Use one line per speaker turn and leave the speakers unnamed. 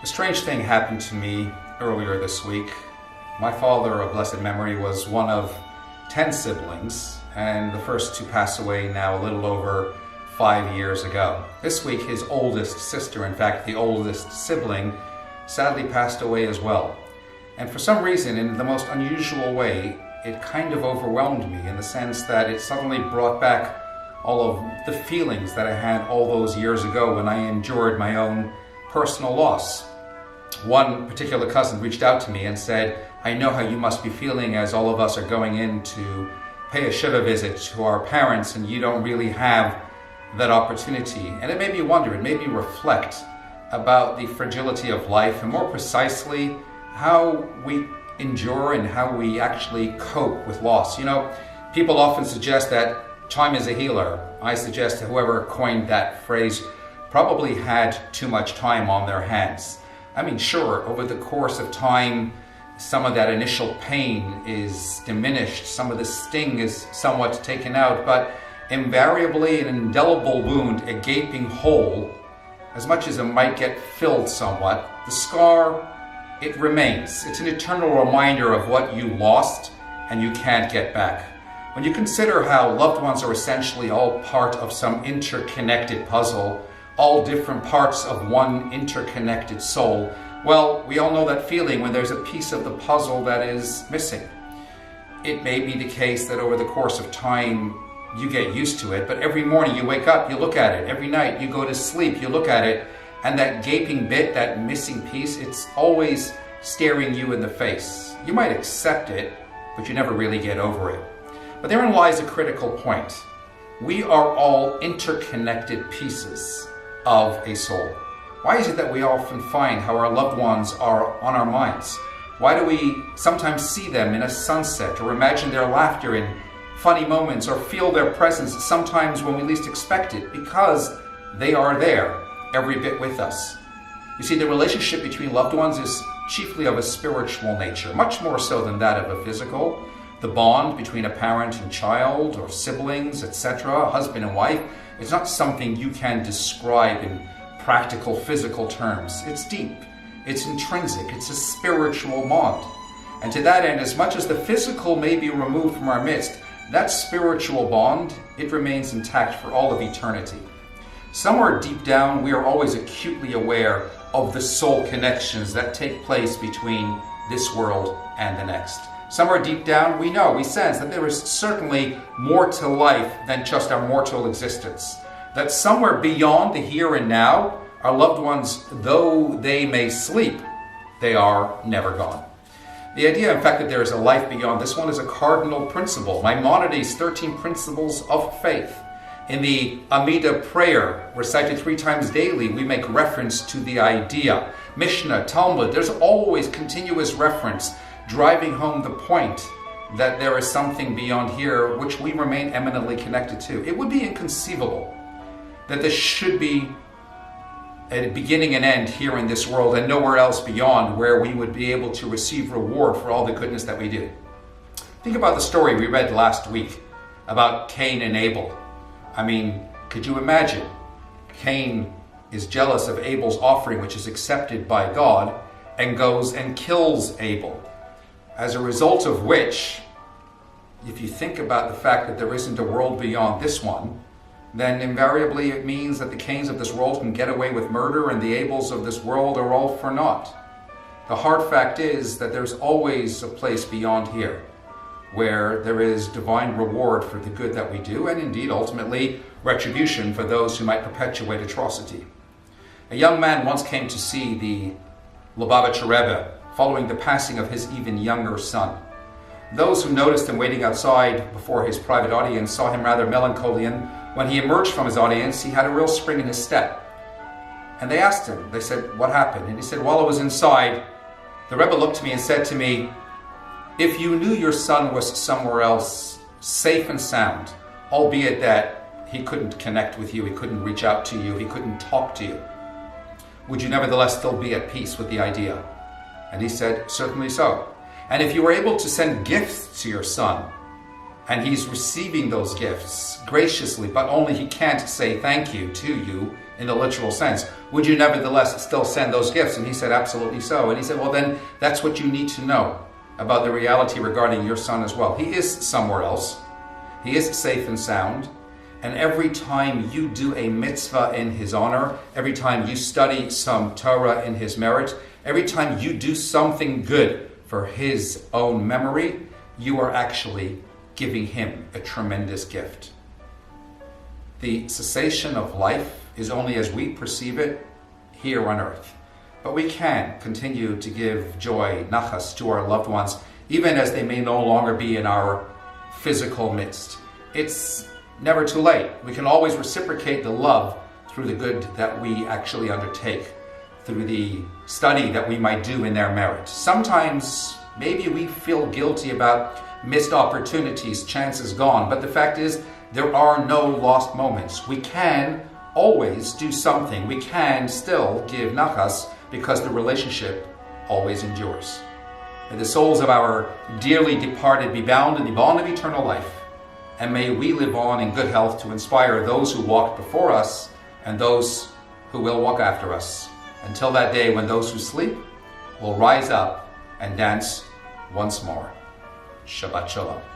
A strange thing happened to me earlier this week. My father, of blessed memory, was one of 10 siblings, and the first to pass away now a little over 5 years ago. This week, his oldest sister, in fact, the oldest sibling, sadly passed away as well. And for some reason, in the most unusual way, it kind of overwhelmed me in the sense that it suddenly brought back all of the feelings that I had all those years ago when I endured my own personal loss. One particular cousin reached out to me and said, "I know how you must be feeling as all of us are going in to pay a Shiva visit to our parents, and you don't really have that opportunity." And it made me wonder, it made me reflect about the fragility of life, and more precisely, how we endure and how we actually cope with loss. You know, people often suggest that time is a healer. I suggest that whoever coined that phrase probably had too much time on their hands. I mean, sure, over the course of time, some of that initial pain is diminished, some of the sting is somewhat taken out, but invariably an indelible wound, a gaping hole, as much as it might get filled somewhat, the scar, it remains. It's an eternal reminder of what you lost and you can't get back. When you consider how loved ones are essentially all part of some interconnected puzzle, all different parts of one interconnected soul, well, we all know that feeling when there's a piece of the puzzle that is missing. It may be the case that over the course of time you get used to it, but every morning you wake up, you look at it. Every night you go to sleep, you look at it, and that gaping bit, that missing piece, it's always staring you in the face. You might accept it, but you never really get over it. But therein lies a critical point. We are all interconnected pieces of a soul. Why is it that we often find how our loved ones are on our minds? Why do we sometimes see them in a sunset, or imagine their laughter in funny moments, or feel their presence sometimes when we least expect it? Because they are there, every bit with us. You see, the relationship between loved ones is chiefly of a spiritual nature, much more so than that of a physical. The bond between a parent and child, or siblings, etc., husband and wife, it's not something you can describe in practical physical terms. It's deep, it's intrinsic, it's a spiritual bond. And to that end, as much as the physical may be removed from our midst, that spiritual bond, it remains intact for all of eternity. Somewhere deep down, we are always acutely aware of the soul connections that take place between this world and the next. Somewhere deep down, we sense that there is certainly more to life than just our mortal existence. That somewhere beyond the here and now, our loved ones, though they may sleep, they are never gone. The idea, in fact, that there is a life beyond this one is a cardinal principle. Maimonides' 13 Principles of Faith. In the Amida prayer, recited 3 times daily, we make reference to the idea. Mishnah, Talmud, there's always continuous reference driving home the point that there is something beyond here which we remain eminently connected to. It would be inconceivable that there should be a beginning and end here in this world and nowhere else beyond, where we would be able to receive reward for all the goodness that we do. Think about the story we read last week about Cain and Abel. I mean, could you imagine? Cain is jealous of Abel's offering, which is accepted by God, and goes and kills Abel. As a result of which, if you think about the fact that there isn't a world beyond this one, then invariably it means that the Cains of this world can get away with murder and the Abels of this world are all for naught. The hard fact is that there's always a place beyond here where there is divine reward for the good that we do, and indeed ultimately retribution for those who might perpetuate atrocity. A young man once came to see the Lubavitcher Rebbe following the passing of his even younger son. Those who noticed him waiting outside before his private audience saw him rather melancholy, and when he emerged from his audience, he had a real spring in his step. And they asked him, they said, "What happened?" And he said, "While I was inside, the Rebbe looked to me and said to me, 'If you knew your son was somewhere else, safe and sound, albeit that he couldn't connect with you, he couldn't reach out to you, he couldn't talk to you, would you nevertheless still be at peace with the idea?' And he said, 'Certainly so. And if you were able to send gifts to your son, and he's receiving those gifts graciously, but only he can't say thank you to you, in the literal sense. Would you nevertheless still send those gifts? And he said, absolutely so. And he said, well, then that's what you need to know about the reality regarding your son as well. He is somewhere else. He is safe and sound. And every time you do a mitzvah in his honor, every time you study some Torah in his merit, every time you do something good for his own memory, you are actually giving him a tremendous gift. The cessation of life is only as we perceive it here on earth. But we can continue to give joy, nachas, to our loved ones, even as they may no longer be in our physical midst. It's never too late. We can always reciprocate the love through the good that we actually undertake, through the study that we might do in their merit. Sometimes maybe we feel guilty about missed opportunities, chances gone, but the fact is there are no lost moments. We can always do something. We can still give nachas because the relationship always endures. May the souls of our dearly departed be bound in the bond of eternal life, and may we live on in good health to inspire those who walked before us and those who will walk after us, until that day when those who sleep will rise up and dance once more. Shabbat Shalom.